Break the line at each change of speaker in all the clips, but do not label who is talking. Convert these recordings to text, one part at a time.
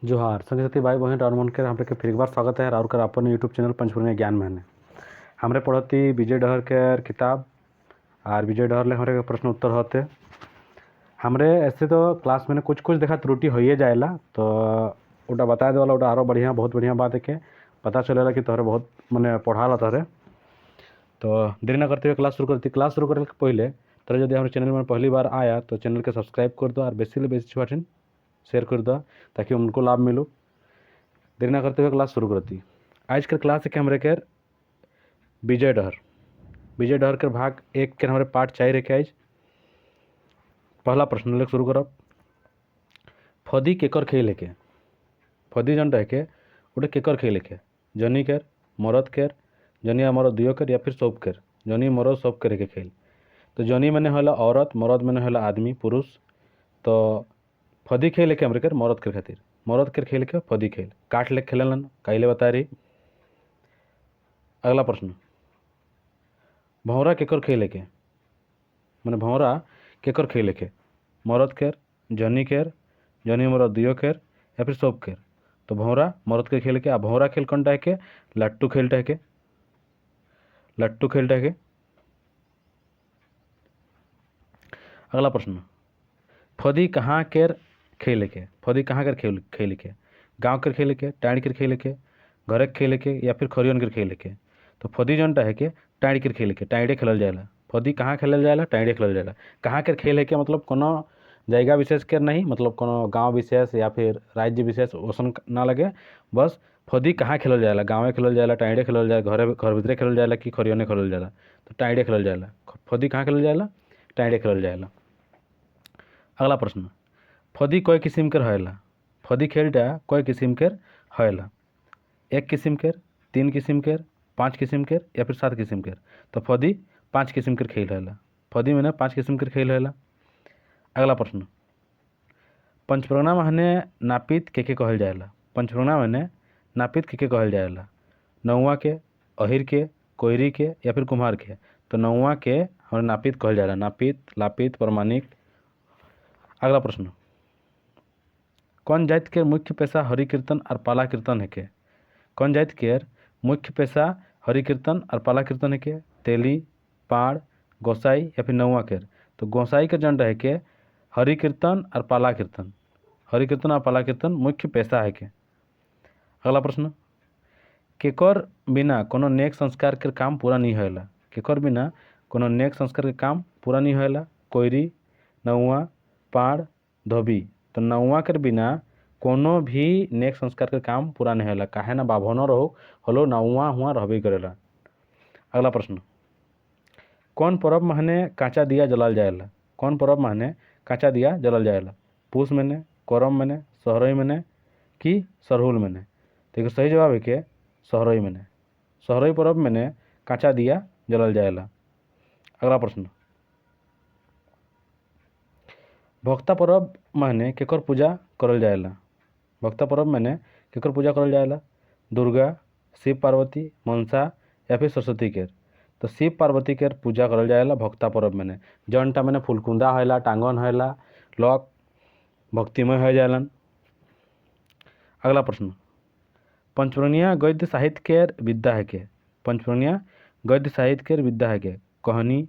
जोहार संगी साथी भाई बहन और मन के हमरे के फिर एक बार स्वागत है और कर अपन यूट्यूब चैनल पंचपूर्णिया ज्ञान में हमरे पढ़ती विजय डहर के किताब और विजय डहर ले हमारे प्रश्न उत्तर होते हमरे ऐसे तो क्लास में कुछ कुछ देखा त्रुटि हो ही जाएला तो उटा बता देवाला उटा आरो बढ़िया बहुत बढ़िया बात है के पता चलेला कि तोहरे बहुत मैंने पढ़ाला तोहरे तो देरी ना करते हुए क्लास शुरू करने के पहले तोरे यदि हमारे चैनल में पहली बार आया तो चैनल के सब्सक्राइब कर दो और बेसी छुआठिन शेयर कर दो ताकि उनको लाभ मिलो। देरी ना करते हुए क्लास शुरू करती आज के क्लास है हमारे के विजय डहर के भाग एक के हमारे पार्ट 4 रखे आज पहला प्रश्न लेकर शुरू करब। फदी केकर खेल के फदी जन रह के उठे केकर खेल के जनी केर मरद केर जनिया मरद दियो केर या फिर सब केर जनी मरद सब केर के खेल तो जनी मैंने होला औरत मरद मैंने होला आदमी पुरुष तो फदी खेल के हमारे मरद के खातिर मरद के खेल के फदी खेल काट ले खेलन काइले बता रही। अगला प्रश्न भौरा केकर खेल के मैंने भौरा केकर खेल के मरद केर जनी मरद दियो केर या फिर सब केर तो भौरा मरद के खेल के आ भौरा खेल कौन है के लट्टू खेल के अगला प्रश्न फदी कहाँ केर खेल के फदी कहाँ केर खेल के गाँव के खेल के टाइड के खेल के घर के खेल के या फिर खरियन के खेल के तो फदी जनटा है कि टाइड के खेल के टाइडे खेलल जाएला फदी कहाँ खेलल जाएला टाइडे खेलल जाएला कहाँ के खेल है के मतलब कोनो जगह विशेष के नहीं मतलब कोनो गांव विशेष या फिर राज्य विशेष ओसन ना लगे बस फदी कहाँ खेलल जाएला गाँव खेलल जाएला टाइडे खेलल जाएला घर भीतरे खेलल जाएला कि खरियने खेलल जाएला तो टाइडे खेलल जाएला फदी कहाँ खेलल जाएला टाइडे खेलल जाएला। अगला प्रश्न फदी कई किस्म के रहेला फदी खेलटा कई किस्म के रहेला एक किस्म के तीन किस्म के 5 किस्म के या फिर 7 किस्म के तो फदी 5 किस्म के खेल रहेला फदी में 5 किस्म के खेल रहेला। अगला प्रश्न पंचप्रगना माने नापित के कहल जाएला पंचप्रगना माने नापित के कहल जाएला नौवा के अहिर के कोयरी के या फिर कुम्हार के तो नौवा के हमारे नापित कहल जाएला नापित लापित प्रमाणिक। अगला प्रश्न कौन जाति के मुख्य पेशा हरि कीर्तन और पाला कीर्तन है के कौन जाति के मुख्य पेशा हरि कीर्तन और पाला कीर्तन है के तेली पाड़ गोसाई या फिर नौवा के तो गोसाई के जन रहे के हरि कीर्तन और पाला कीर्तन हरि कीर्तन और पाला कीर्तन मुख्य पेशा है के। अगला प्रश्न केकर बिना कोनो नेक संस्कार के काम पूरा नहीं होला केकर बिना कोनो नेक संस्कार के काम पूरा नहीं होला कोयरी नौवा पाड़ धोबी तो नौवा के बिना कोनो भी नेक संस्कार के काम पूरा नहीं होला काहे ना बाभनो रहो हलो नौवा हुआ रहबे करेला। अगला प्रश्न कौन पर्व माने कांचा दिया जलाल जाएला कौन पर्व माने कांचा दिया जलाल जाएला पूस महीने करम महीने सहरई महीने कि सरहुल महीने तो सही जवाब है कि सहरई महीने सहरई पर्व महीने कांचा दिया जलाल जाएला। अगला प्रश्न भक्ता पर्व माने केकर पूजा करल जाएला भक्ता पर्व माने केकर पूजा करल जाएला दुर्गा शिव पार्वती मनसा या फिर सरस्वती के तो शिव पार्वती के पूजा करल जाएला भक्ता पर्व माने जनटा माने फुलकुंदा होला टांगन होला लक भक्तिमय हो जाएलन। अगला प्रश्न पंचवर्णीय गद्य साहित्य के विद्या है के पंचवर्णीय गद्य साहित्य के विद्या है के कहानी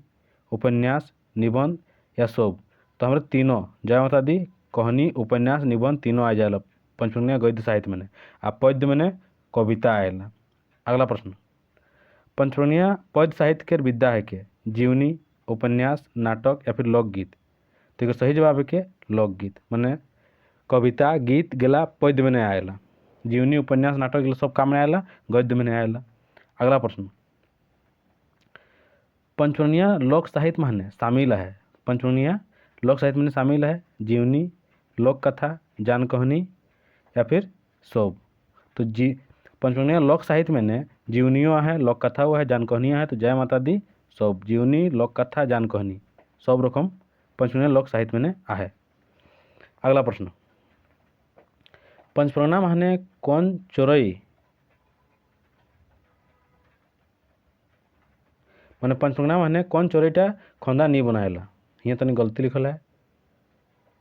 उपन्यास निबंध या शोभ तो हमारे तीनों जय माता दी कहानी उपन्यास निबंध तीनों आ जाएला पंचवर्णीय गद्य साहित्य में आ पद्य में कविता आएला। अगला प्रश्न पंचवर्णीय पद्य साहित्य के विद्या है के जीवनी उपन्यास नाटक या फिर लोकगीत तो सही जवाब है कि लोकगीत माने कविता गीत गेला पद्य में आएला जीवनी उपन्यास नाटक सब काम में आएला गद्य में आएला। अगला प्रश्न पंचवर्णीय लोक साहित्य माने शामिल है पंचवर्णीय लोक साहित्य में शामिल है जीवनी लोक कथा जान कहानी या फिर शोभ तो पंचवर्णीय लोक साहित्य में जीवनियों है लोक कथा है जान कहानियाँ है तो जय माता दी शोभ जीवनी लोक कथा जान कहानी सब रकम पंचवर्णीय लोक साहित्य में आहे। अगला प्रश्न पंचप्रगना माने कौन चोरई माने पंचप्रगना माने कौन चोरईटा खंदा नहीं बनाएला यहाँ तनी गलती लिखल है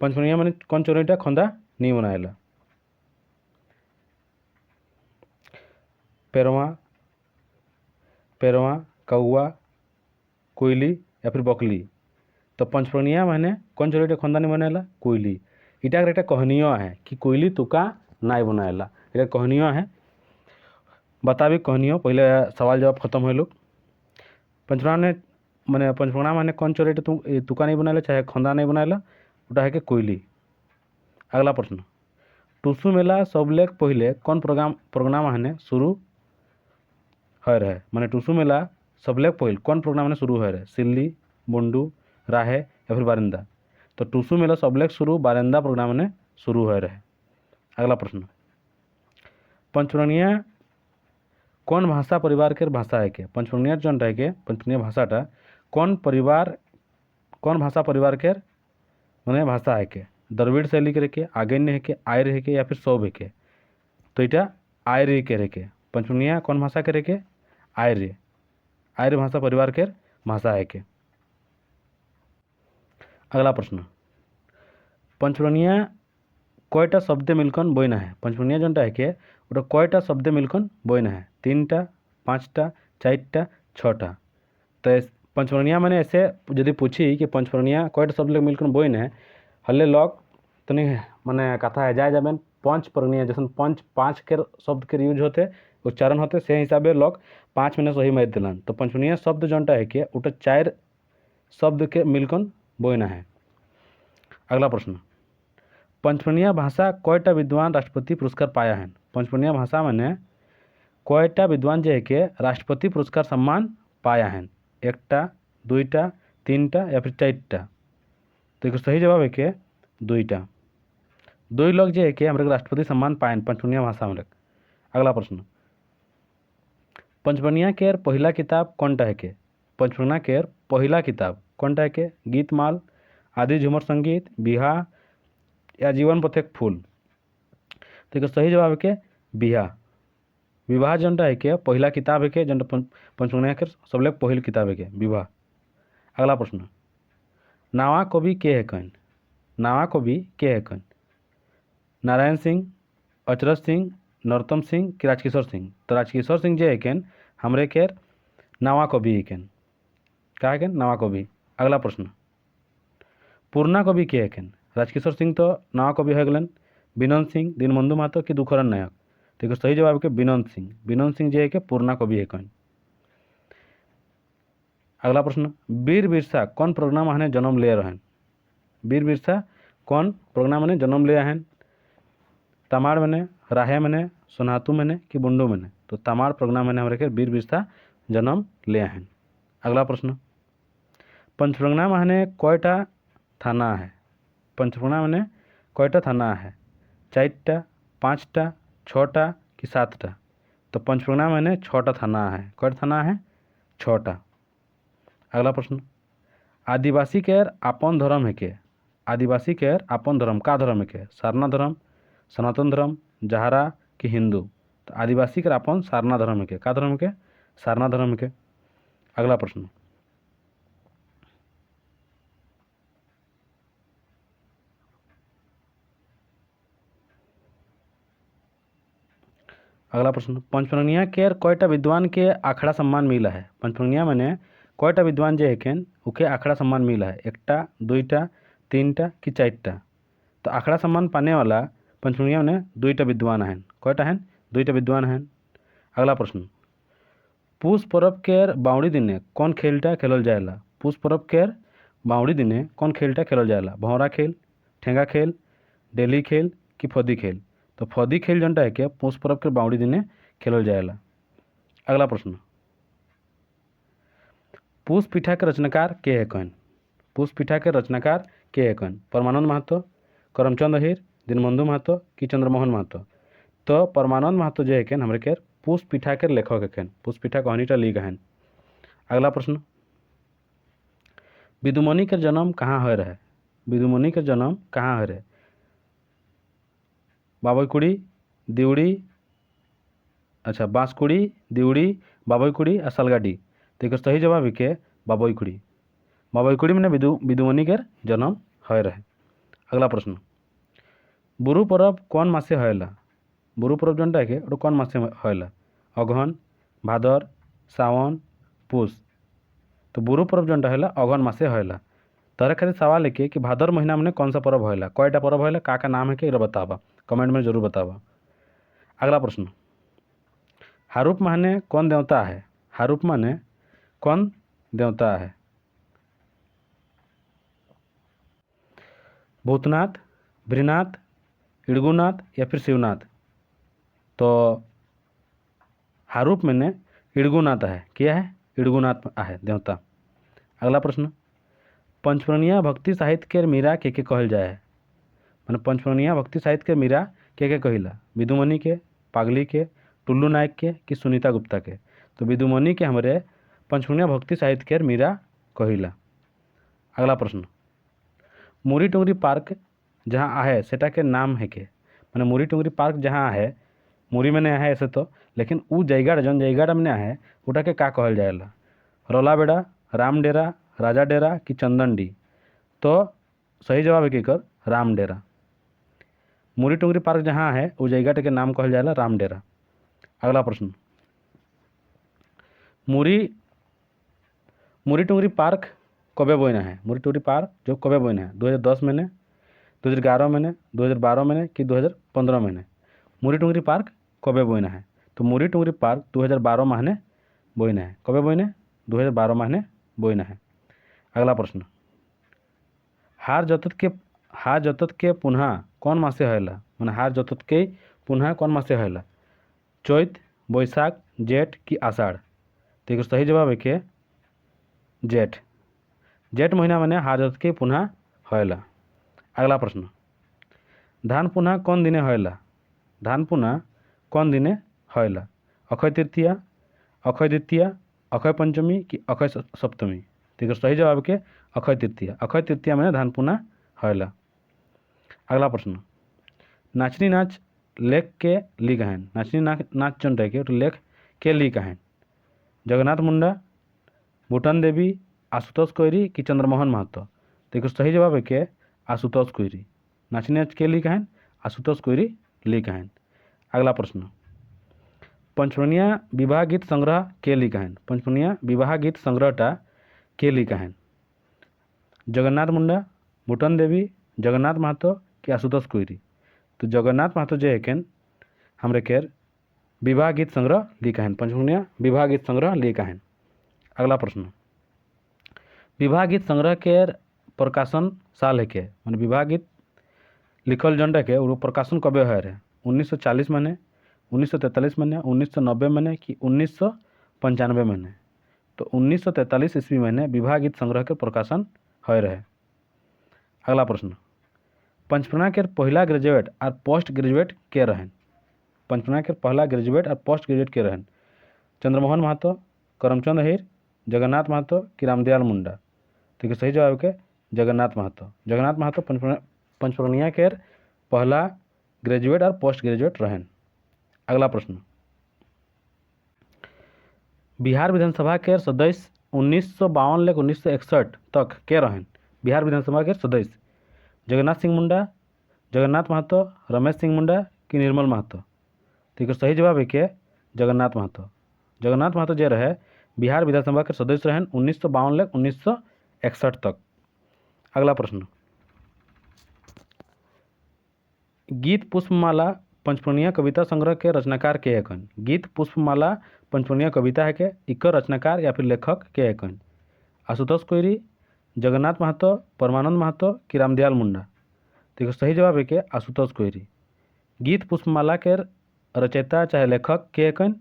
पंचवर्णीय माने कौन चोरईटा खंदा नहीं बनाएला। पेरवा, पेरवा, कौआ, कोयली या फिर बकली। तो पंचप्रनिया माने कौन चोरीटे खंदानी बनाला कोयली। इटा एक कहनीय है कि कोयली तुका नाई बनाला, ये कहनीय है। बताबी कहनीय पहले सवाल जवाब खत्म हो लोग। पंचप्रणा माने कौन चोरीटे तुका नहीं बनाला चाहे खंदा नहीं बनाला, उटा है कि कोयली। अगला प्रश्न, टुसु मेला सबलेक पहले कौन प्रोग्राम माने शुरू है रहे। माने टुसु मेला सबलेक पहले कौन प्रोग्राम माने शुरू है रहे, सिल्ली, बुंडू, राहे या फिर बारिंदा। तो टुसु मेला सबलेक शुरू बारिंदा प्रोग्राम ने शुरू है रहे। अगला प्रश्न, पंचप्रनिया कौन भाषा परिवार के भाषा है के। पंचप्रनिया जन रहे के पंचप्रनिया भाषाटा कौन भाषा परिवार के माने भाषा है के। द्रविड़ शैली के रेके, आगन्य है के, आर्य है के या फिर सौभ है के। तो इटा आर्य के रेके। पंचप्रनिया कौन भाषा के रेके, आर्य भाषा परिवार के भाषा है के। अगला प्रश्न, पंचप्रनिया कयटा शब्द मिलकन बयना है। पंचप्रनिया जनटा है के ओटा कयटा शब्द मिलकन बयना है, 3टा, 5टा, 4टा, 6टा। तो पंचप्रनिया माने ऐसे यदि पूछी कि पंचप्रनिया कयटा शब्द मिलकन बयना है, हल्ले लग तो नहीं माने कथा है जाए जाबेन पंचप्रनिया जैसे पाँच के शब्द के यूज होते उच्चारण होते से हिसाबे लग 5 मैंने सही मार दिलन। तो पंचप्रनिया शब्द जनटा है कि उटा 4 शब्द के मिलकन बयना है। अगला प्रश्न, पंचप्रनिया भाषा कयटा विद्वान राष्ट्रपति पुरस्कार पाया है। पंचप्रनिया भाषा मैंने कयटा विद्वान जो है कि राष्ट्रपति पुरस्कार सम्मान पाया है, 1टा, 2टा, 3टा या फिर 4टा। तो एक सही जवाब है कि 2टा। 2 लोग जो है कि हमारे राष्ट्रपति सम्मान पाए पंचप्रनिया भाषा में। अगला प्रश्न, पंचप्रनिया के पहला किताब कौनटा है के। पंचप्रनिया के पहला किताब कौनटा है के, गीतमाल, आदि झूमर संगीत, बिहा या जीवन पथेक फूल। तो एक सही जवाब है कि बिहा। विवाह जनटा है कि पहला किताब है कि जन पंचप्रनिया के सबले पहल किताब है कि विवाह। अगला प्रश्न, नावा कवि के है कौन। नावा कवि के है कौन, नारायण सिंह, अचरज सिंह, नरोत्तम सिंह कि राजकिशोर सिंह। तो राजकिशोर सिंह जो है हमरे के नावा कवि है क्या है नावा कवि। अगला प्रश्न, पूर्णा कवि के है राजकिशोर सिंह तो नावा कवि हो गलन, विनोद सिंह, दीनबंधु महतो कि दुखरन नायक। तो सही जवाब है कि विनोद सिंह। विनोद सिंह जो है कि पूर्णा कवि है कौन। अगला प्रश्न, वीर बिरसा कौन प्रोग्राम माने जन्म ले रहे हैं। वीर बिरसा कौन प्रोग्राम माने जन्म ले हैं, तमाड़ मैंने, राहे मैंने, सोनातु मैंने कि बुंडू मैंने। तो तमाड़ प्रोग्राम मैंने हमारे वीर बिरसा जन्म ले हैं। अगला प्रश्न, पंचप्रनिया माने कयटा थाना है। पंचप्रनिया माने कयटा थाना है, 4टा, 5टा, 6टा कि 7टा। तो पंचप्रनिया माने 6टा थाना है। कयटा थाना है, 6टा। अगला प्रश्न, आदिवासी के आपन धर्म है के। आदिवासी के आपन धर्म का धर्म है के, सारना धर्म, सनातन धर्म, जहारा कि हिंदू। तो आदिवासी के आपन सारना धर्म है के, का धर्म के, सारना धर्म के। अगला प्रश्न, पंचप्रनिया के कयटा विद्वान के आखड़ा सम्मान मिला है। पंचप्रनिया माने कयटा विद्वान जो है उके आखड़ा सम्मान मिला है, 1टा, 2टा, 3टा कि 4टा। तो आखड़ा सम्मान पाने वाला पंचप्रनिया में 2टा विद्वान हैं। कयटा हैं, 2टा विद्वान हैं। अगला प्रश्न, पुष पर्व के बावड़ी दिने कौन खेलटा खेलल जाएला। पुष पर्व के बावड़ी दिने कौन खेलटा खेलल जाएला, भौरा खेल, ठेंगा खेल, डेली खेल कि फदी खेल। तो फदी खेल जनटा है कि पुष पर्व के बावड़ी दिने खेलल जाएला। अगला प्रश्न, पुष पीठा के रचनाकार के है कौन। पुष पीठा के रचनाकार के है कौन, परमानंद महतो, करमचंद अहिर, दीनबंधु महतो कि चंद्रमोहन महतो। तो परमानंद महतो जो है हमारे के पुष पीठा के लेखक है, पुष पीठा कहानीटा लिख हैं। अगला प्रश्न, विदुमणि के जन्म कहाँ हो रहे। विदुमणि के जन्म कहाँ हो रहे, बाबईकुड़ी, दिवड़ी, अच्छा बांसकुड़ी, दिवड़ी, बाबईकुड़ी और सलगाडी। तो एक सही जवाब है कि बाबईकुड़ी। बाबईकुड़ी में विदुमणि के जन्म हो रहे। अगला प्रश्न, बुरु पर्व कौन मासे होएला। बुरु पर्व जनटा है कि कौन मासे होएला, अगहन भादर सावन पुष। तो बुरु पर्व जोटा है अगहन मासे है। तार खाली सवाल है कि भादर महीना में कौन सा पर्व है, कयटा पर्व है, का नाम है कि बतावा, कमेंट में जरूर बतावा। अगला प्रश्न, हारूप माने कौन देवता है? हारूप माने कौन देवता है? भूतनाथ, भृनाथ, इड़गुनाथ या फिर शिवनाथ? तो हारूप मैंने इड़गुनाथ है। क्या है? इड़गुनाथ है देवता। अगला प्रश्न, पंचप्रणिया भक्ति साहित्य के मीरा के कहल जाए? मैंने पंचप्रणिया भक्ति साहित्य के मीरा के कहिला? विदुमणि के, पागली के, टुल्लू नायक के कि सुनीता गुप्ता के? तो विदुमणि के हमारे पंचप्रणिया भक्ति साहित्य के मीरा कहिला। अगला प्रश्न, मुरी टुंगरी पार्क जहाँ है सेटा के नाम है के? मैंने मुरी टुंगरी पार्क जहाँ है, मुरी में है ऐसे तो, लेकिन उ जयगाड़ जौन जयगाड़ में है उटा के का कहल जाएला? रौला बेड़ा, राम डेरा, राजा डेरा कि चंदन डी? तो सही जवाब है कि कर राम डेरा। मुरी टुंगरी पार्क जहाँ है वो जयगाड़ के नाम कहल जाएला राम डेरा। अगला प्रश्न, मुरी टुंगरी पार्क कबे बोना है? मुरी टुंगरी पार्क जो कबे बोना है? 2010 में, 2011 में, 2012 में कि 2015 में? मुरी टुंगरी पार्क कबे बोना है? तो मुरी टुंगरी पार्क 2012 माहने बोना है। कबे बोना है? 2012 माहने बोना है। अगला प्रश्न, हार जतत के पुनः कौन मासे हैला? मैंने हार जतत के पुनः कौन मासे हैला? चैत, बैसाख, जेठ कि आषाढ़? तो सही जवाब है कि जेठ। जेठ महीना मैंने हार जतत के पुनः हैला। अगला प्रश्न, धान पुनः कौन दिने हैला? धान पुनः कौन दिने हैला? अक्षय तृतीया, अक्षय द्वितीया, अक्षय पंचमी कि अक्षय सप्तमी? तो सही जवाब के अक्षय तृतीया। अक्षय तृतीया मैंने धान पुनः हैला। अगला प्रश्न, नाचनी नाच लेख के ली कहें? नाचनी नाच चन रहे के लेख के ली कहें? जगन्नाथ मुंडा, भूटन देवी, आशुतोष कोइरी कि चंद्रमोहन महतो? तो सही जवाब है कि आशुतोष कोइरी। नाचनी नाच के ली कहें? आशुतोष कोइरी ली कहें। अगला प्रश्न, पंचप्रणिया विवाह गीत संग्रह के ली कहें? पंचप्रणिया विवाह गीत संग्रहटा के ली कहें? जगन्नाथ मुंडा, भूटन देवी, जगन्नाथ महतो कि आशुतोष कोइरी? तो जगन्नाथ महतो जो है हमरे केर विवाह गीत संग्रह ली कहें। पंचप्रणिया विवाह गीत संग्रह ली कहें। अगला प्रश्न, विवाह गीत संग्रह के प्रकाशन साल है के? मैंने विवाह गीत लिखल जन के वो प्रकाशन कबे है रहे? 1940 में, 1943 में, 1990 में कि 1995 में? तो 1943 ईस्वी में विवाह गीत संग्रह के प्रकाशन है रहे। अगला प्रश्न, पंचप्रणिया के पहला ग्रेजुएट और पोस्ट ग्रेजुएट के रहें? पंचप्रणिया के पहला ग्रेजुएट और पोस्ट ग्रेजुएट के रहें? चंद्रमोहन महतो, करमचंद अहिर, जगन्नाथ महतो कि रामदयाल मुंडा? तो सही जवाब के जगन्नाथ महतो। जगन्नाथ महतो पंचप्रणिया के पहला ग्रेजुएट और पोस्ट ग्रेजुएट रहें। अगला प्रश्न, बिहार विधानसभा के सदस्य 1952 ले 1961 तक के रहें? बिहार विधानसभा के सदस्य जगन्नाथ सिंह मुंडा, जगन्नाथ महतो, रमेश सिंह मुंडा कि निर्मल महतो? तो सही जवाब है कि जगन्नाथ महतो। जगन्नाथ महतो जो रहे बिहार विधानसभा के सदस्य रहें 1952 ले 1961 तक। अगला प्रश्न, गीत पुष्पमाला पंचप्रणिया कविता संग्रह के रचनाकार के है कौन? गीत पुष्पमाला पंचप्रणिया कविता है के इकर रचनाकार या फिर लेखक के है कौन? आशुतोष कोइरी, जगन्नाथ महतो, परमानंद महतो कि रामदयाल मुंडा? तो सही जवाब है कि आशुतोष कोइरी। गीत पुष्पमाला के रचयिता चाहे लेखक के है कौन?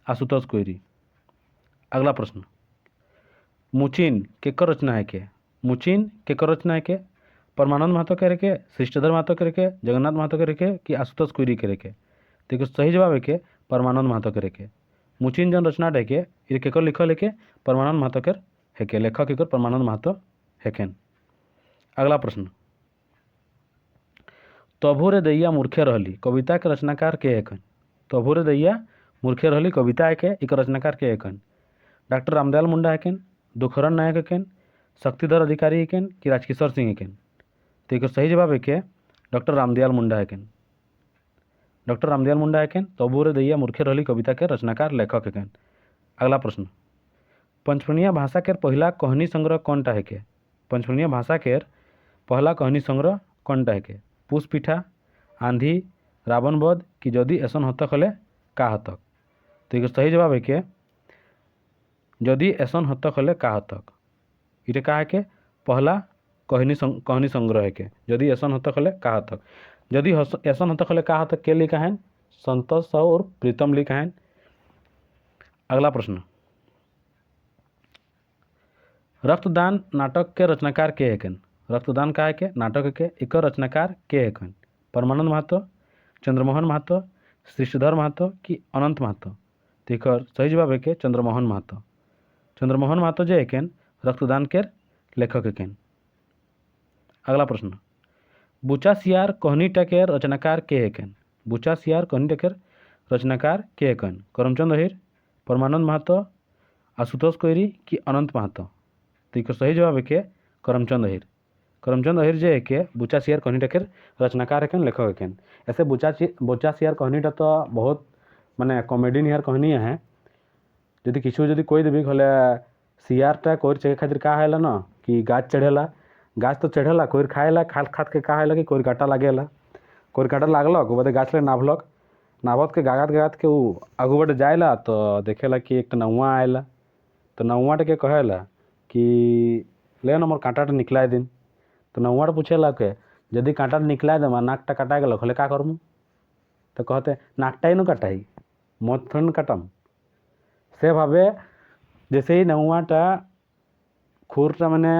आशुतोष कोइरी। अगला प्रश्न, मुचिन केकर रचना है के? मुचिन केकर रचना है के? परमानंद महतो के रेखे, श्रीष्ठधर महतो के रेखे, जगन्नाथ महतो के रेखे कि आशुतोष कोइरी के रेखे? तो सही जवाब है कि परमानंद महतो के रेखे। मुचिन जन रचना है के केकर लिखल है के? परमानंद महतो के हेके, लेखक एकर परमानंद महतो हेकेन। अगला प्रश्न, तभु रे दैया मूर्खे रहली कविता के रचनाकार के हेकन? तभु रे दैया मूर्खे रहली कविता है के एक रचनाकार के हेकन? डॉक्टर रामदयाल मुंडा हेकेन, दुखरन नायक हेकेन, शक्तिधर अधिकारी हेकेन कि राजकिशोर सिंह हेकेन? तो एक सही जवाब है कि डॉक्टर रामदयाल मुंडा हेकेन। डॉक्टर रामदयाल मुंडा हेकेन तबुरे दैया मूर्खे रहली कविता के रचनाकार लेखक हेकेन। अगला प्रश्न, पंचफर्णिया भाषा के पहला कहनी संग्रह कौनटा हेके? पंचफर्णिया भाषा के पहला कहनी संग्रह कौनटा हेके? पुष्पिठा, आंधी, रावण बध कि जदि ऐसन हतक हले का हतक? तो एक सही जवाब है कि जदि ऐसन हतक हले का हतक। इटे का है कि पहला कहनी संग्रह है कि जदि ऐसन हतक हले का हतक। जदि ऐसन हतक हले का हतक के लिखा है? संतोष साहू और प्रीतम लिखा है। अगला प्रश्न, रक्तदान नाटक के रचनाकार के हेकन? रक्तदान का है के नाटक के एक रचनाकार के हेकन? परमानंद महतो, चंद्रमोहन महतो, श्रीधर महतो कि अनंत महतो? तो एक सही जवाब है कि चंद्रमोहन महतो। चंद्रमोहन महतो जो हेकन रक्तदान के लेखक हेकन। अगला प्रश्न, बुचा सियार कहनीटा के रचनाकार के हेकन? बुचा सियार कहनीटा के रचनाकार के हेकन? करमचंद अहिर, परमानंद महतो, आशुतोष कोइरी कि अनंत महतो? तो एक सही जवाब है कि करमचंद अहिर। करमचंद अहिर जो है कि बुचा सियार कहनीटा के रचनाकार हेकन लेखक हेकन। ऐसे बुचा सियार कहनीटा तो बहुत माने कॉमेडी निहार कहनी है। जदि किछु जदि कोई देवी हले सियारटा कोइर चेके खातिर का हैला न कि गाछ चढ़ेला, गाछ तो चढ़ेला कोइर खाएला, खात के का हैला कि कोइर काटा लागेला, कोइर काटा लागलक बादे गाछ ले नाभलक, नाभत के गागत के उ आगू बाटे जाएला तो देखेला कि एक नौवा आएला, तो नौवाटे के कहेला कि ले न मोर कांटाटा निकलाए दिन। तो नौवाटा पूछेला के जदि कांटाटा निकलाए देमा नाकटा काटा गेलक हले का करमु? तो कहते नाकटाई न काटाई, मत थोड़ी न काटम। से भावे जैसे ही नौवाटा खुरटा मैंने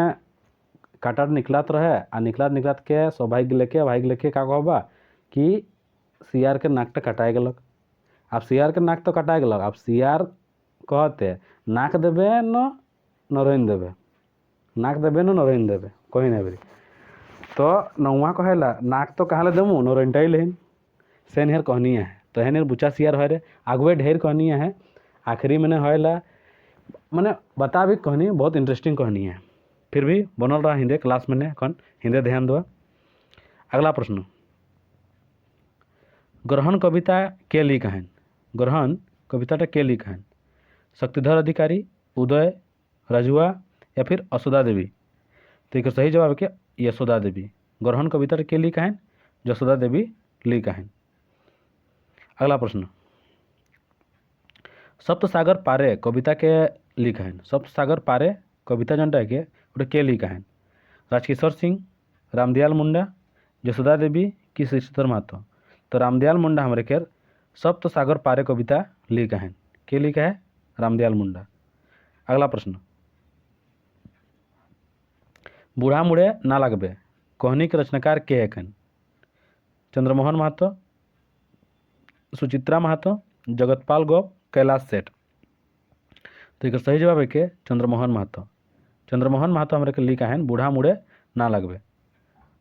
काटाट निकलात रहे आ निकलात के सौभाग्य लेके का कहबा कि सियार के नाकटा कटाए गेलक। अब सियार के नाक तो कटाए गेलक, अब सियार कहते नाक देबे न नरैन देबे, नाक देबे न नरैन देबे कहीं नहीं बेरी। तो नौवा कहेला नाक तो कहाँ ले देमु नरैनटाई लेहिन। से निहर कहनी है तो हेनिर बुचा सियार है रे आगुए ढेर कहनी है। आखिरी मैंने होएला मैंने बता भी कहनी बहुत इंटरेस्टिंग कहनी है। फिर भी बनल रहा हिंदे क्लास में एखन हिंदे ध्यान दो। अगला प्रश्न, ग्रहण कविता के लिखा है? ग्रहण कविताटा के लिखा है? शक्तिधर अधिकारी, उदय, रजुआ या फिर यशोदा देवी? तो एक सही जवाब है कि यशोदा देवी। ग्रहण कविताटा के लिखा है? यशोदा देवी लिखा है। अगला प्रश्न, सप्तसागर पारे कविता के लिखा है? सप्तसागर पारे कविता जनटा है कि के लिखा है? राजकिशोर सिंह, रामदयाल मुंडा, यशोदा देवी कि श्रीधर महतो? तो रामदयाल मुंडा हमारे के सप्तसागर पारे कविता लिखा है। के लिखा है? रामदयाल मुंडा। अगला प्रश्न, बूढ़ा मुड़े ना लगबे कहनी के रचनाकार के हेकन? चंद्रमोहन महतो, सुचित्रा महतो, जगतपाल गोप, कैलाश सेठ? तो एक सही जवाब है कि चंद्रमोहन महतो। चंद्रमोहन महतो हमारे के लिखा है बूढ़ा मुड़े ना लगबे।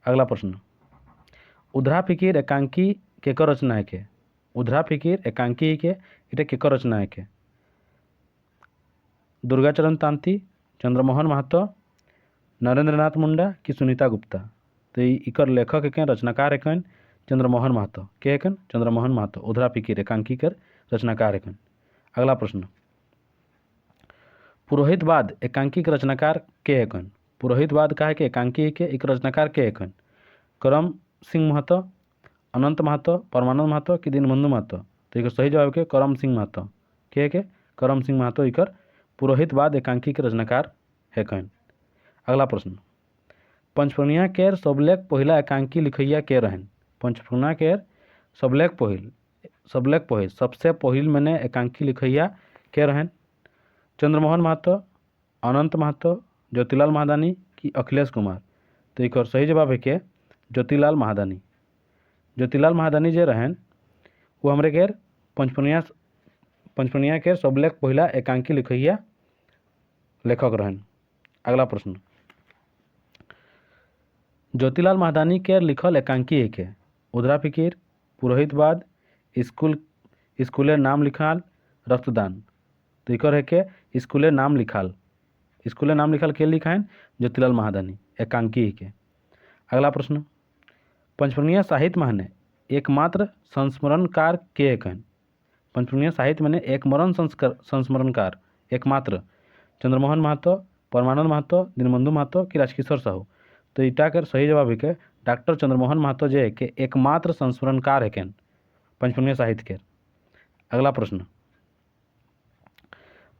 अगला प्रश्न, उधरा फिकीर एकांकी केकर रचना है के? उधरा फिकीर एकांकी के इटा केकर रचना है के? दुर्गाचरण तांती, चंद्रमोहन महतो, नरेंद्रनाथ मुंडा कि सुनीता गुप्ता? तो इकर लेखक है रचनाकार है चंद्रमोहन महतो। के है? चंद्रमोहन महतो उधरा फिकीर एकांकी कर रचनाकार है। अगला प्रश्न, पुरोहितवाद एकांकी के रचनाकार के है? पुरोहितवाद का है कि एकांकी के एक रचनाकार के है? करम सिंह महतो, अनंत महतो, परमानंद महतो कि दीनबंधु महतो? तो एक सही जवाब के करम सिंह महतो। के है? करम सिंह महतो इकर पुरोहितवाद एकांकी के रचनाकार है। अगला प्रश्न, पंचफर्णिया के सबलेख पहिला एकांकी लिखैया के रहन? पंचफर्णिया के सबलेख पहिल सबसे पहिल मैंने एकांकी लिखैया के रहन? चंद्रमोहन महतो, अनंत महतो, ज्योतिलाल महादानी कि अखिलेश कुमार? तो एक सही जवाब है कि ज्योतिलाल महादानी। ज्योतिलाल महादानी जो रहन वो हमारे के पंचफर्णिया के सबलेख पहिला एकांकी लिखैया लेखक रहन। अगला प्रश्न, ज्योतिलाल महादानी के लिखल एकांकी है के? उधरा फिकीर, पुरोहितवाद, स्कूलेर नाम लिखाल, रक्तदान? तो इकर है के स्कूलेर नाम लिखाल के लिखा है ज्योतिलाल महादानी एकांकी है के। अगला प्रश्न, पंचफर्णिया साहित्य माहने एकमात्र संस्मरणकार के हेकन। पंचपुनिया साहित्य मैंने एकमरण संस्मरणकार एकमात्र चंद्रमोहन महतो, परमानंद महतो, दीनबंधु महतो कि राजकिशोर साहू। तो इटा कर सही जवाब है के डॉक्टर चंद्रमोहन महतो जे है के एकमात्र संस्मरणकार हेकन पंचपुनिया साहित्य के। अगला प्रश्न,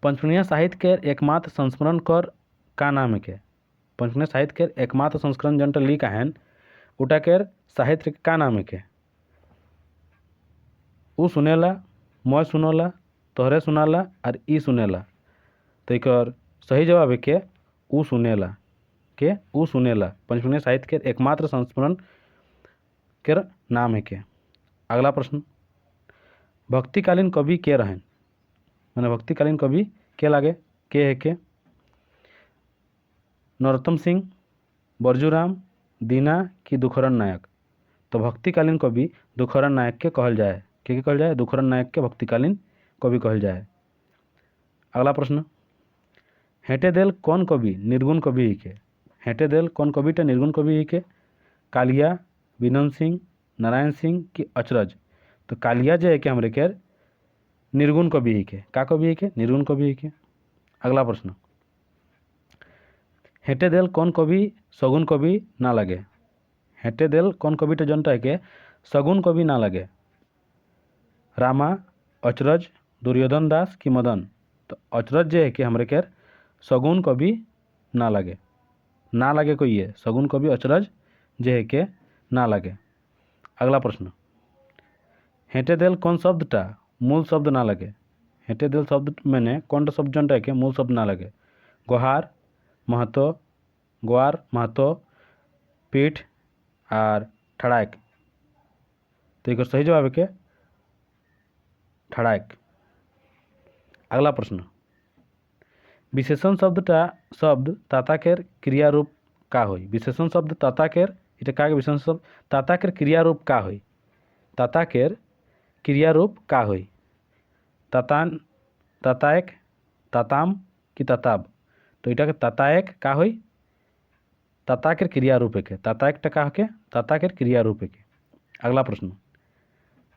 पंचपुनिया साहित्य के एकमात्र संस्मरण कर का नाम है के। पंचपुनिया साहित्य के एकमात्र संस्करण जनटा ली का है उटा के साहित्य का नाम है के। उ सुनेला, मैं सुनोला, तोहरे सुनाला और ई सुनेला। तो एक सही जवाब है के उ सुनेला के उ सुनेला पंचपुनिया साहित्य के एकमात्र संस्मरण के नाम है के। अगला प्रश्न, भक्तिकालीन कवि के रहें मैंने भक्तिकालीन कवि के लागे के है के नरोत्तम सिंह, बरजूराम, दीना कि दुखरन नायक। तो भक्तिकालीन कवि दुखरन नायक के कहल जाए के कहल जाए दुखरन नायक के भक्तिकालीन कवि कहल जाए। अगला प्रश्न, हेटे देल कौन कवि निर्गुण कवि ही के। हेटे देल कौन कविटा निर्गुण कवि ही के कालिया, विनोद सिंह, नारायण सिंह कि अचरज। तो कालिया जो है कि हमरे के निर्गुण कवि ही के का कवि ही के निर्गुण कवि ही के। अगला प्रश्न, हेटे देल कौन कवि सगुन कवि ना लगे। हेटे देल कौन कविटा जनता है के सगुन कवि ना लगे रामा, अचरज, दुर्योधन दास कि मदन। तो अचरज जे है कि हमरे के सगुन कवि ना लगे कोई है सगुन कवि अचरज जे है के ना लगे। अगला प्रश्न, हेटे देल कौन शब्दटा मूल शब्द ना लगे। हेटे देल शब्द मैंने कौन शब्द जनटा है के मूल शब्द ना लगे गोहार, महतो, ग्वार, महतो, पीठ और ठड़ाक। तो एक सही जवाब है के ठड़ाक। अगला प्रश्न, विशेषण शब्द ताता केर क्रिया रूप का होई। विशेषण शब्द ताता केर इटा का विशेषण शब्द ताता केर क्रिया रूप का होई। ताता केर क्रिया रूप का होई तातान, ताताएक, ताताम कि ताताब। तो इटा के ताताएक का होई ताता केर क्रिया रूप है के ताताएक टका के ताता केर क्रिया रूप है के। अगला प्रश्न,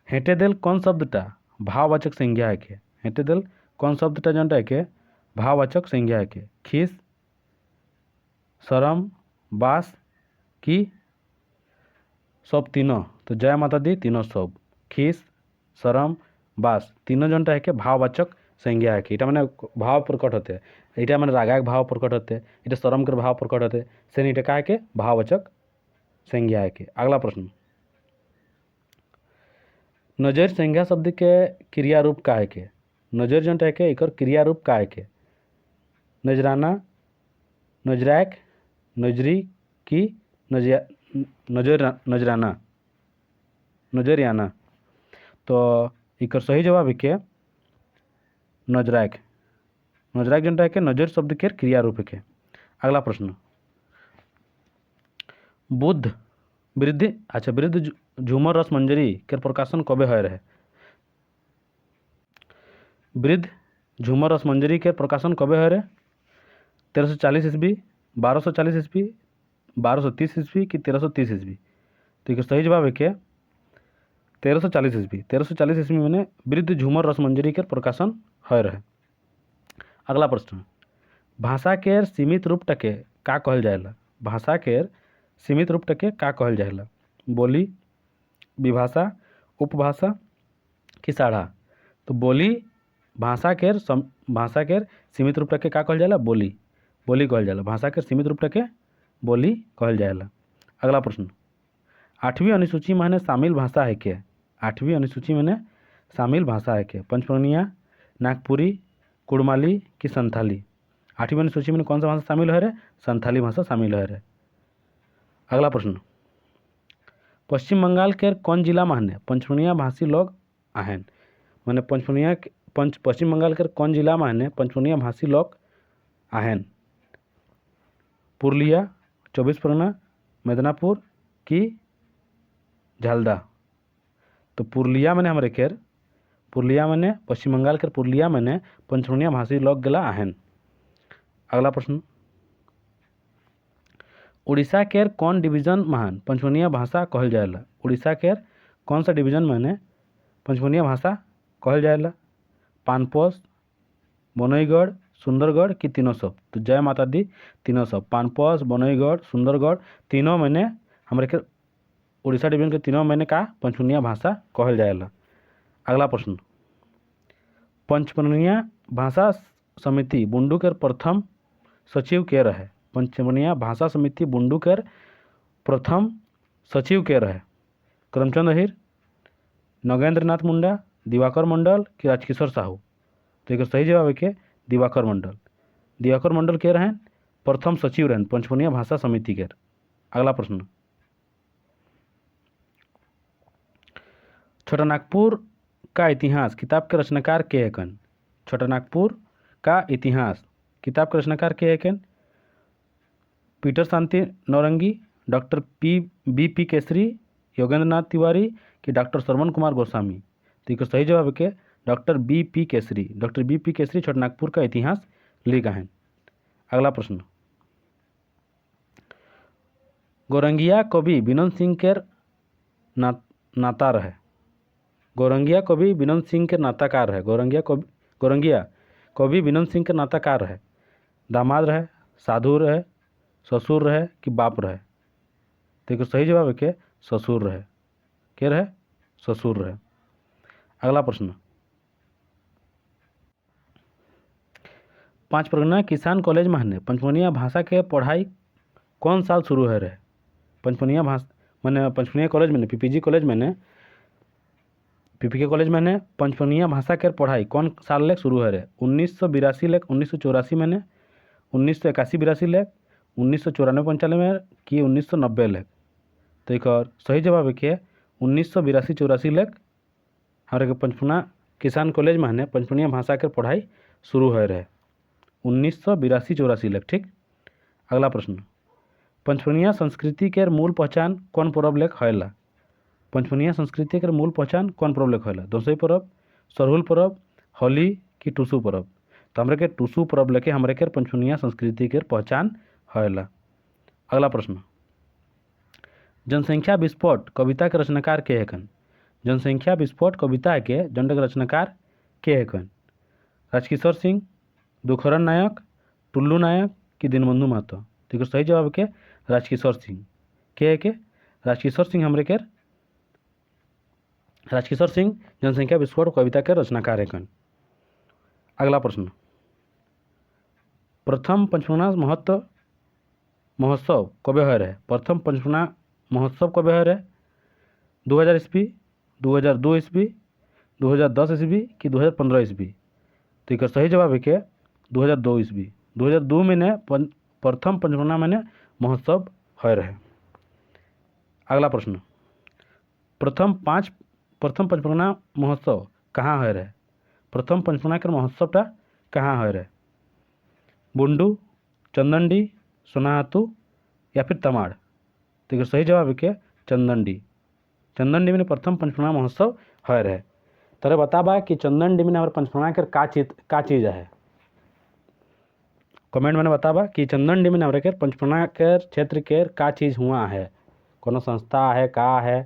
हेटे देल कौन शब्दटा भाववाचक संज्ञा है के। हेटे देल कौन शब्दटा जनटा है के भाववाचक संज्ञा है के खीस, शरम, बास कि सब तीनों। तो जय माता दी तीनों सब खीस, शरम, बास तीनों जनटा है के भाववाचक संज्ञा है कि इटा मैंने भाव प्रकट होते इटा मैंने रागायक भाव प्रकट होते इटा शरम कर भाव प्रकट होते से इटा का है के भाववाचक संज्ञा है के। अगला प्रश्न, नजर संज्ञा शब्द के क्रिया रूप का है के। नजर जनटा है के इकर क्रिया रूप का है के नजराना, नजरैक, नजरी कि नजराना, नजरियाना। तो इकर सही जवाब है के नजरैक। नजरैक जनटा है के नजर शब्द के क्रिया रूप है के। अगला प्रश्न, बुद्ध वृद्ध झूमर रस मंजरी के प्रकाशन कबे होय रहे। वृद्ध झूमर रस मंजरी के प्रकाशन कबे होय रहे 1340 ईस्वी, 1240 ईस्वी, 1230 ईस्वी कि 1330 ईस्वी। तो एक सही जवाब है कि 1340 ईस्वी। 1340 ईस्वी में वृद्ध झूमर रस मंजरी के प्रकाशन होय रहे। अगला प्रश्न, भाषा के सीमित रूप टके का कहल जाएला। भाषा के सीमित रूप टके का कहल जाएला बोली, विभाषा, उपभाषा कि साढ़ा। तो बोली भाषा के सीमित रूप टके का कहल जाएला बोली कहल जाएला। भाषा के सीमित रूप टके बोली कहल जाएला। अगला प्रश्न, 8वीं अनुसूची में शामिल भाषा है के। 8वीं अनुसूची में शामिल भाषा है के पंचपुनिया, नागपुरी, कुड़माली कि संथाली। 8वीं अनुसूची में कौन सा भाषा शामिल है रे संथाली भाषा शामिल है रे। अगला प्रश्न, पश्चिम बंगाल के कौन जिला में पंचपुनिया भाषी लोग आहन। मैंने पश्चिम बंगाल के कौन जिला में पंचपुनिया भाषी लोग आहन पुरुलिया, 24 परगना, मेदिनीपुर कि झालदा। तो पुरुलिया में हमारे केर पुरुलिया में पश्चिम बंगाल के पुरुलिया में पंचपुनिया भाषी लोग गला आहन। अगला प्रश्न, उड़ीसा केर कौन डिवीजन महान पंचपुनिया भाषा कहल जाएला। उड़ीसा केर कौन सा डिवीजन मैंने पंचमनिया भाषा कहल जाएला? पानपोष, बनईगढ़, सुंदरगढ़ कि तीनों सब? तो जय माता दी तीनों सब, पानपोष, बनईगढ़, सुंदरगढ़ तीनों मैंने हमारे के उड़ीसा डिवीजन के तीनों मैंने का पंचमनिया भाषा कहल जाएला। अगला प्रश्न, पंचमनिया भाषा समिति बुंडू के प्रथम सचिव के रहे? पंचमनिया भाषा समिति बुंडू के प्रथम सचिव के रहे? करमचंद अहिर, नगेंद्र नाथ मुंडा, दिवाकर मंडल कि राजकिशोर साहू? तो एक सही जवाब है कि दिवाकर मंडल। दिवाकर मंडल के रहें प्रथम सचिव रहें पंचमनिया भाषा समिति के। अगला प्रश्न, छोटा नागपुर का इतिहास किताब के रचनाकार के हैं? छोटा नागपुर का इतिहास किताब के रचनाकार के हैं? Peter Shanti Naurangi, doctor B P Kesari, Yogendra Nath Tiwari कि डॉक्टर श्रवण कुमार गोस्वामी? तो एक सही जवाब है कि doctor BP. Kesari. Doctor BP. Kesari छोटा नागपुर का इतिहास लिखा है। अगला प्रश्न, गौरंगिया कवि विनोद सिंह के नाता रहे? गौरंगिया कवि विनोद सिंह के नाताकार रहे? गौरंगिया कवि विनोद सिंह के नाताकार रहे? दामाद रहे, साधु रहे, ससुर रहे कि बाप रहे? तो एक सही जवाब है कि ससुर रहे। क्या रहे? ससुर रहे। अगला प्रश्न, 5 परगना किसान कॉलेज में पंचमनिया भाषा के पढ़ाई कौन साल शुरू है रहे? पंचमनिया भाषा मैंने पंचमनिया कॉलेज में पीपीजी कॉलेज में पीपीके कॉलेज में पंचमनिया भाषा के पढ़ाई कौन साल ले शुरू है रहे? 1982 लेक, 1984 में, 1981-82 लेक, 1994-95 में कि 1990 लेक? तो एक और सही जवाब है कि 1982-84 लेक हमारे के पंचमना किसान कॉलेज में पंचमनिया भाषा के पढ़ाई शुरू हो रहे 1982-84 लेक। ठीक। अगला प्रश्न, पंचमनिया संस्कृति के मूल पहचान कौन पर्व लेख होएला? पंचमनिया संस्कृति के मूल पहचान कौन पर्व लेख होएला? दसई पर्व, सरहुल पर्व, होली कि टुसु पर्व? तो हमारे के टुसु पर्व लेके हमारे के पंचमनिया संस्कृति के पहचान होएला। अगला प्रश्न, जनसंख्या विस्फोट कविता के रचनाकार के हैं? जनसंख्या विस्फोट कविता के जनक रचनाकार के हैं? राजकिशोर सिंह, दुखरन नायक, टुल्लू नायक कि दीनबंधु महतो? तो सही जवाब के राजकिशोर सिंह। के राजकिशोर सिंह हमारे के राजकिशोर सिंह जनसंख्या विस्फोट कविता के रचनाकार हैं। अगला प्रश्न, प्रथम पंचमना महोत्सव कब हो रहे? प्रथम पंचमना महोत्सव कब हो रहे? 2000 ईस्वी, 2002 ईस्वी, 2010 ईस्वी कि 2015 ईस्वी? तो एक सही जवाब है कि 2002 ईस्वी। 2002 में प्रथम पंचमना में महोत्सव हो रहे। अगला प्रश्न, प्रथम पंचमना महोत्सव कहाँ हो रहे? प्रथम पंचमना के महोत्सवटा कहाँ हो रहे? बुंडू, चंदनडी, सोनाहातू या फिर तमाड़? तो सही जवाब है कि चंदनडी। चंदनडी में प्रथम पंचमना महोत्सव हो रहे। तरे बताबा कि चंदनडी में हमारे पंचमना के का चीज़ है? कमेंट में बताबा कि चंदनडी में हमारे के पंचमना के क्षेत्र के का चीज़ हुआ है? कोनो संस्था है, का है?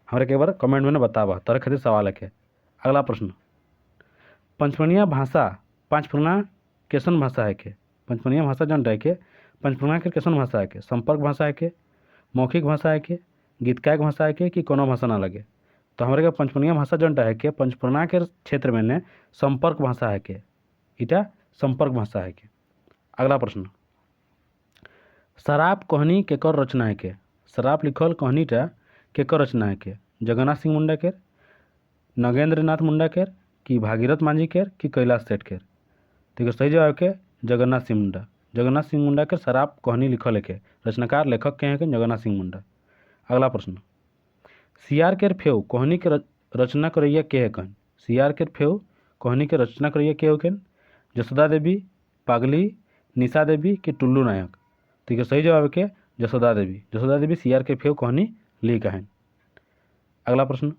हमारे के बार कमेंट में बताबा। तरह खातिर सवाल है। अगला प्रश्न, पंचमनिया भाषा पंचमना कैसन भाषा है के? पंचमनिया भाषा जन रहे के पंचमना के कैसन भाषा है के? संपर्क भाषा है के, मौखिक भाषा है के, गीतकायक भाषा है के कि कोनो भाषा ना लगे? तो हमारे के पंचमनिया भाषा जन रहे के पंचमना के क्षेत्र में संपर्क भाषा है के, इटा संपर्क भाषा है के। अगला प्रश्न, शराब कहनी केकर रचना है के? शराब लिखल कहनीटा केकर रचना है के? जगन्नाथ सिंह मुंडा के, नगेंद्र नाथ मुंडा के कि भागीरथ मांझी के कि कैलाश सेठ के? तो सही जवाब के जगन्नाथ सिंह मुंडा। जगन्नाथ सिंह मुंडा के शराब कहनी लिखल है के, रचनाकार लेखक के हैं के जगन्नाथ सिंह मुंडा। अगला प्रश्न, सियार के फेव कहनी के रचना करैया के हैं? सियार के फेव कहनी के रचना करैया के हैं? जसोदा देवी, पागली, निशा देवी कि टुल्लू नायक? तो सही जवाब के जसोदा देवी। जसोदा देवी सियार के फेव कहनी लिखा है। अगला प्रश्न,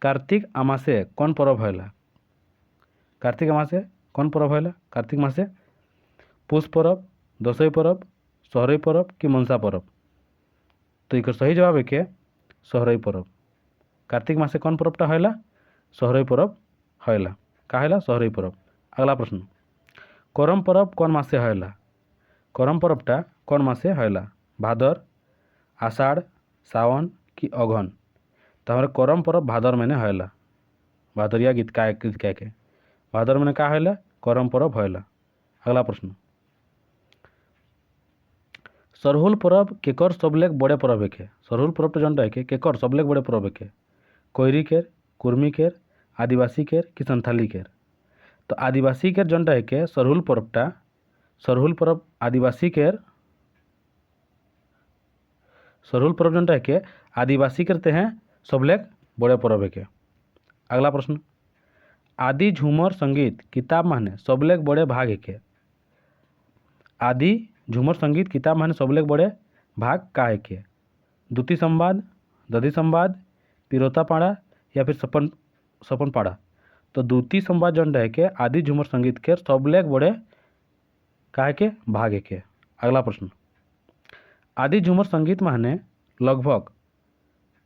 कार्तिक अमासे कौन पर्व होएला? कार्तिक अमासे कौन पर्व होएला? कार्तिक मासे पुष पर्व, दसई पर्व, सोहरई पर्व कि मनसा पर्व? तो एक सही जवाब है कि सोहरई पर्व। कार्तिक मासे कौन पर्वटा हयला सोहरई पर्व हयला का हयला सोहरई पर्व। अगला प्रश्न करम पर्व कौन मासे हयला करम पर्वटा कौन मासे हयला भादर आषाढ़ सावन कि अघन। तो हमारे करम पर्व भादर महीने हयला भादरिया गीत का के भादर महीने का हयला करम पर्व हयला। अगला प्रश्न सरहुल पर्व केकर सबलेग बड़े पर्व है सरहुल पर्व जनटा है केकर सबलेग बड़े पर्व है कोयरी केर कुर्मी केर आदिवासी केर कि संथाली केर। तो आदिवासी केर जनटा है सरहुल पर्व आदिवासी केर सरहुल पर्व जनटा है आदिवासी करते हैं सबलेग बड़े पर्व है। अगला प्रश्न आदि झूमर संगीत किताब माने सबलेग बड़े भाग है आदि झूमर संगीत किताब माने सबलेग बड़े भाग का है दूती संवाद दधी संवाद पिरोता पाड़ा या फिर सपन पाड़ा। तो दूती संवाद जनटा है आदि झूमर संगीत के सबलेग बड़े का के भाग है। अगला प्रश्न आदि झूमर संगीत माने लगभग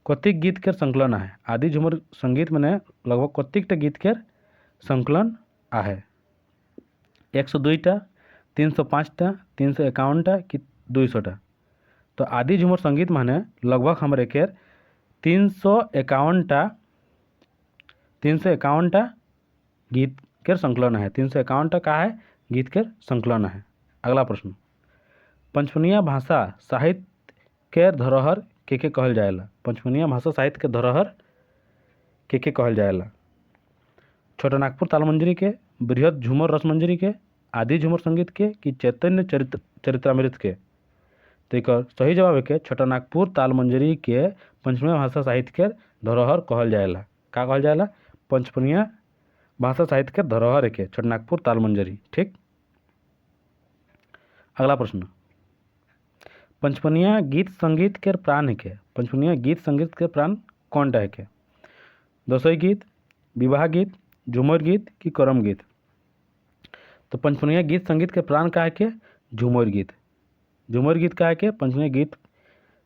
कतिक गीत के संकलन है आदि झूमर संगीत माने लगभग कतिक गीत के संकलन आहे 102टा 305टा 351टा कि 200टा। तो आदि झूमर संगीत माने लगभग हमारे के 351टा गीत के संकलन है 351टा का है गीत के संकलन है। अगला प्रश्न पंचमनिया भाषा साहित्य के धरोहर के कहल जाएला पंचमनिया भाषा साहित्य के धरोहर के कहल जाएला छोटा नागपुर तालमंजरी के बृहद झूमर रसमंजरी के आदि झूमर संगीत के कि चैतन्य चरित्रामृत के। तो एक सही जवाब है कि छोटा नागपुर तालमंजरी के पंचमनिया भाषा साहित्य के धरोहर कहल जाएला का कहल जाएला पंचमनिया भाषा साहित्य के धरोहर के छोटा नागपुर तालमंजरी ठीक। अगला प्रश्न पंचमनिया गीत संगीत के प्राण है के पंचमनिया गीत संगीत के प्राण कौन टा है के दसई गीत विवाह गीत झूमर गीत कि करम गीत। तो पंचमनिया गीत संगीत के प्राण का है के झूमर गीत का है के पंचमनिया गीत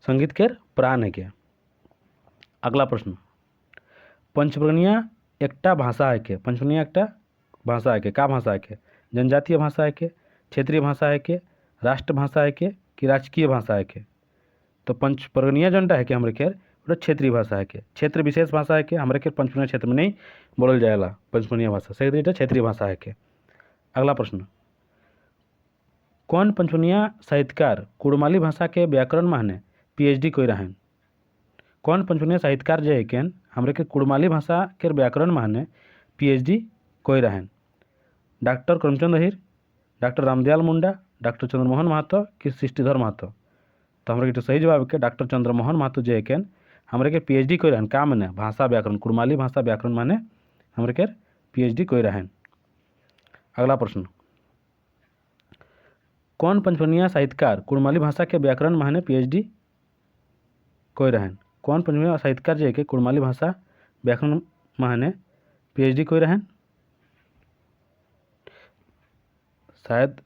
संगीत के प्राण है के। अगला प्रश्न पंचमनिया एकटा भाषा है के पंचमनिया एकटा भाषा है के का भाषा है के जनजातीय भाषा है के क्षेत्रीय भाषा है के राष्ट्र भाषा है के कि राजकीय भाषा है के। तो पंचपरगनिया जनटा है कि हमारे के क्षेत्रीय भाषा है के क्षेत्र विशेष भाषा है कि हमारे के पंचमनिया क्षेत्र में नहीं बोलल जाएला पंचमनिया भाषा सही क्षेत्रीय भाषा है के। अगला प्रश्न कौन पंचमनिया साहित्यकार कुड़माली भाषा के व्याकरण माने PhD कोई रहन कौन पंचमनिया साहित्यकार जो है कि हमारे के कुड़माली भाषा के व्याकरण माने PhD कोई रहन doctor Karamchand Ahir doctor Ramdayal Munda doctor Chandramohan Mahato कि सृष्टिधर महतो। तो हमारे के सही जवाब है कि डॉक्टर चंद्रमोहन महतो जो है कि हमारे के PhD कोई रहन का माने भाषा व्याकरण कुड़माली भाषा व्याकरण माने हमारे के PhD कोई रहन। अगला प्रश्न कौन पंचमनिया साहित्यकार कुड़माली भाषा के व्याकरण माने PhD कोई रहन कौन पंचमनिया साहित्यकार जो है कि कुड़माली भाषा व्याकरण माने PhD कोई रहन शायद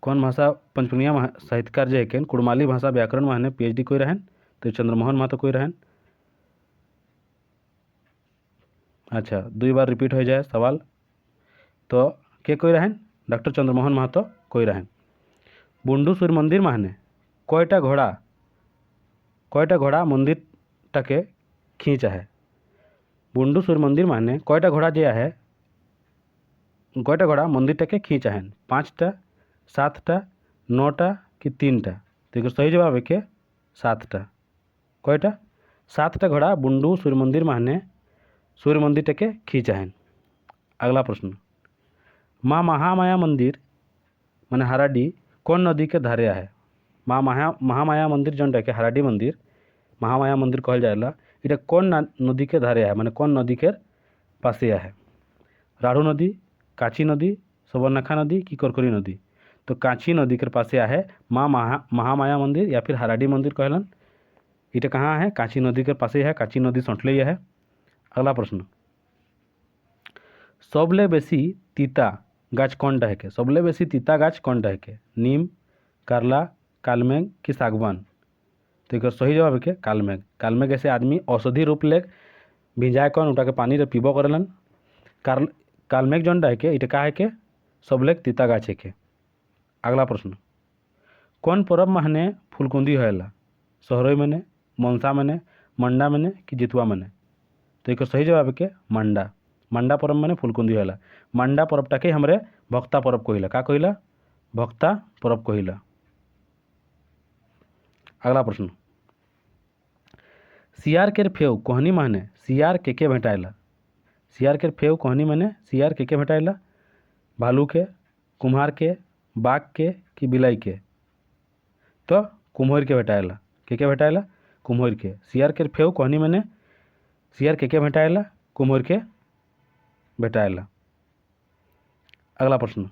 कौन भाषा पंचमनिया साहित्यकार जो है कि कुड़माली भाषा व्याकरण माने PhD कोई रहन तो चंद्रमोहन महतो कोई रहन। अच्छा 2 बार रिपीट हो जाए सवाल तो के कोई रहन डॉक्टर चंद्रमोहन महतो कोई रहन। बुंडू सूर्य मंदिर माने कयटा घोड़ा मंदिर टाके खींचा है बुंडू सूर्य मंदिर माने कयटा घोड़ा जो है कयटा घोड़ा मंदिर टाके खींचा है 5टा 7टा 9टा कि 3टा। तो सही जवाब है कि 7टा कयटा 7टा घोड़ा बुंडू सूर्य मंदिर माने सूर्य मंदिर टाके खींचा है। अगला प्रश्न माँ महामाया मंदिर माने हराडी कौन नदी के धारे है माँ महामाया मंदिर जनटा के हराडी मंदिर महामाया मंदिर कहल जाएला इटा कौन नदी के धारे है माने कौन नदी के पासे है राढ़ू नदी काची नदी सुवर्णखा नदी कि करकरी नदी। तो काची नदी के पासे है माँ महामाया मंदिर या फिर हराडी मंदिर कहलन इटा कहाँ है काची नदी के पासे है काची नदी सौंटले है। अगला प्रश्न सबले बेसी तीता गाछ कौन टा है के सबले बेसी तीता गाछ कौन टा है के नीम कारला कालमेघ कि सागवान। तो एक सही जवाब है कि कालमेघ ऐसे आदमी औषधि रूप ले भिजाए कौन उटा के पानी रे पीब करलन। कालमेघ जनटा है के इटा का है के सबलेग तीता गाछ है के। अगला प्रश्न, कौन पर्व माने फुलकुंदी होएला? सहरई माने, मनसा माने, मंडा माने कि जितुआ माने? तो एक सही जवाब है के मंडा। मंडा पर्व माने फुलकुंदी होएला। मंडा पर्वटा के हमरे भक्ता पर्व कहिला। का कहिला? भक्ता पर्व कहिला। अगला प्रश्न, सियार केर फेव कहनी माने सियार के भेटाइला? सियार केर फेव कहनी माने सियार के भेटाइला? भालू के, कुम्हार के, बाघ के कि बिलाई के? तो कुम्होर के भेटाइला। के भेटाइला? कुम्होर के। सियार केर फेव कहनी माने सियार के भेटाइला, कुम्होर के भेटाइला। अगला प्रश्न,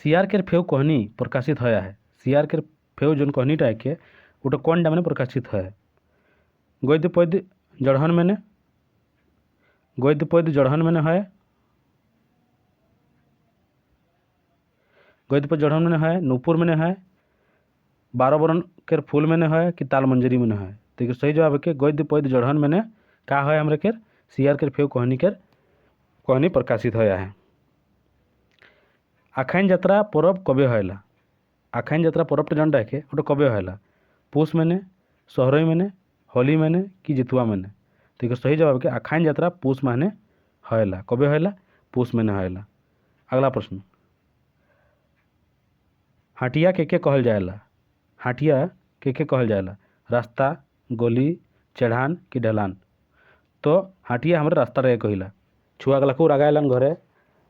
सियार केर फेव कहनी प्रकाशित होया है। सियार केर फेव जोन कहनीटा है के ওটা কোনটা মানে প্রকাশিত হয়? গদ্য পদ্য জড়হন মানে, গদ্য পদ্য জড়হন মানে হয়, গদ্য পদ্য জড়হন মানে হয়, নুপুর মানে হয়, 12 বরণ केर फूल मैंने है कि ताल मंजरी मैंने है? तो सही जवाब है कि गद्य पद्य जड़हन मैंने का है हमरे केर सियार केर फेव कहनी प्रकाशित होया है। आखाइन यात्रा पर्व कबे होएला? आखाइन यात्रा पर्व जनटा है ओटा कबे होएला? पुष मैंने, सहरई मैंने, होली मैंने कि जितुआ मैंने? तो सही जवाब है कि आखाइन यात्रा पुष माने होएला। कबे होएला? पुष मैंने होएला। अगला प्रश्न, हाटिया के कहल जाएला? हाटिया के कहल जाएला? रास्ता, गली, चढ़ान कि ढलान? तो हाटिया हमारे रास्ता रे कहिला। छुआ गला को रागायलन घरे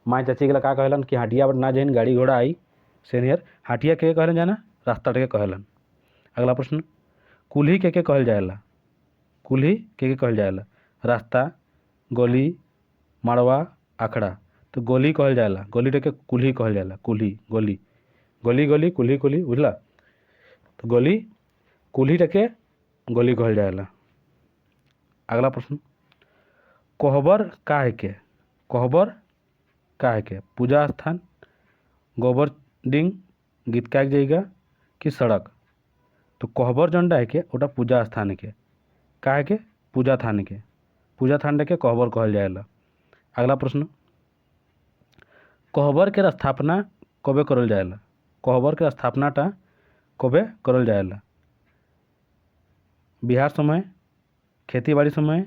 माँ चाची गला का कहलन कि हाटिया ना जैन गाड़ी घोड़ा आई सेनियर हाटिया के कहलन जाना रास्ता के कहलन। अगला प्रश्न, कुल्ही के कहल जाएला? कुल्ही के कहल जाएला? रास्ता, गली, माड़वा, आखड़ा? तो गली कहल जाएला। गली के कुल्ही कहल जाएला। कुल्ही, गली, गली गली कुल्ही कुल्ही बुझला। तो गली कुल्ही के गली कहल जाएला। अगला प्रश्न, कोहबर का है के? कोहबर का है के? पूजा स्थान, गोबर डिंग, गीत का जाएगा कि सड़क? तो कोहबर जनटा है के ओटा पूजा स्थान है के। का है के? पूजा थान के। पूजा थान के कोहबर कहल जाएला। अगला प्रश्न, कोहबर के स्थापना कबे करल जाएला? कोहबर के स्थापनाटा कबे करल जाएला? बिहार समय, खेती बाड़ी समय,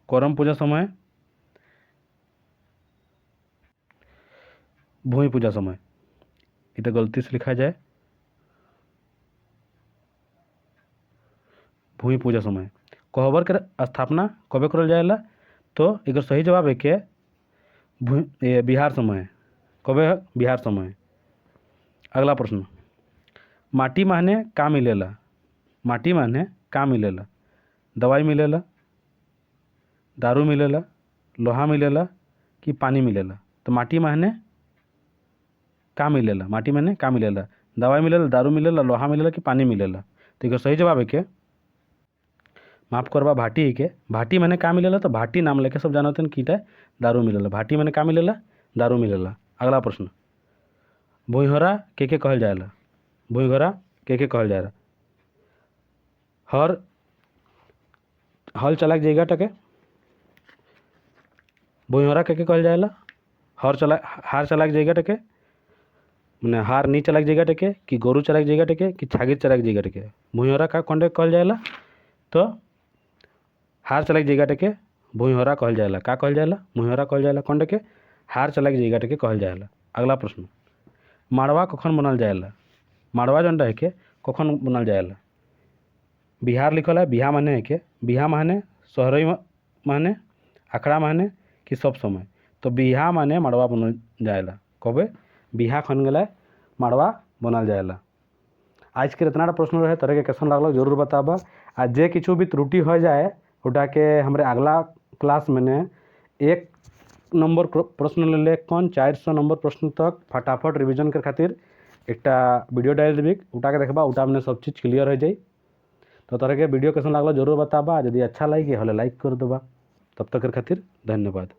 करम पूजा समय, भूमि पूजा समय? इटा गलती से लिखा जाए भूमि पूजा समय। कोहबर के स्थापना कबे करल जाएला? तो एक सही जवाब है कि बिहार समय। कबे है? बिहार समय। अगला प्रश्न, माटी माने का मिलेला? माटी माने का मिलेला? दवाई मिलेला, दारू मिलेला, लोहा मिलेला कि पानी मिलेला? तो माटी माने का मिलेला? माटी माने का मिलेला? दवाई मिलेला, दारू मिलेला, लोहा मिलेला कि पानी मिलेला? तो एक सही जवाब है कि माफ करबा भाटी ही के। भाटी माने का मिलेला? तो भाटी नाम लेके सब जानते हैं कि दारू मिलेला। भाटी माने का मिलेला? दारू मिलेला। अगला प्रश्न, भुइहरा के कहल जाएला? भुइहरा के कहल जाएला? हल चला जाएगा टके भुइहरा के कहल जाएला? हार चला जाएगा टके मैंने हार नहीं चला जाएगा टके कि गोरू चला जाएगा टके कि छागिर चला जाएगा टके? भुइहरा का कौन कहल जाएला? तो हार चला जाएगा टके भुइहरा कहल जाएला। का कहल जाएला? भुइहरा कहल जाएला। कौन टके? हार चला जाएगा टके कहल जाएला। अगला प्रश्न, माड़वा कखन बनल जाएला? माड़वा जनटा है के कखन बनल जाएला? बिहार लिखल है, बिहा माने है के? बिहा माने, सहरई माने, आखड़ा माने कि सब समय? तो बिहा माने माड़वा बनल जाएला। कबे? बिहा खन गला माड़वा बनल जाएला। आज के इतना प्रश्न रहे तरह के कैसन लागल जरूर बताबा। आ जे किछु भी त्रुटि हो जाए उटा के हमारे अगला क्लास में 1 नंबर प्रश्न ले ले कौन 400 नंबर प्रश्न तक फटाफट रिविजन के खातिर एक वीडियो डाल देवी। उठा के देखबा, उठा में सब चीज़ क्लियर हो जाए। तो तरह के वीडियो कैसन लागल जरूर बताबा। यदि अच्छा लगे हले लाइक कर देबा। तब तक खातिर धन्यवाद।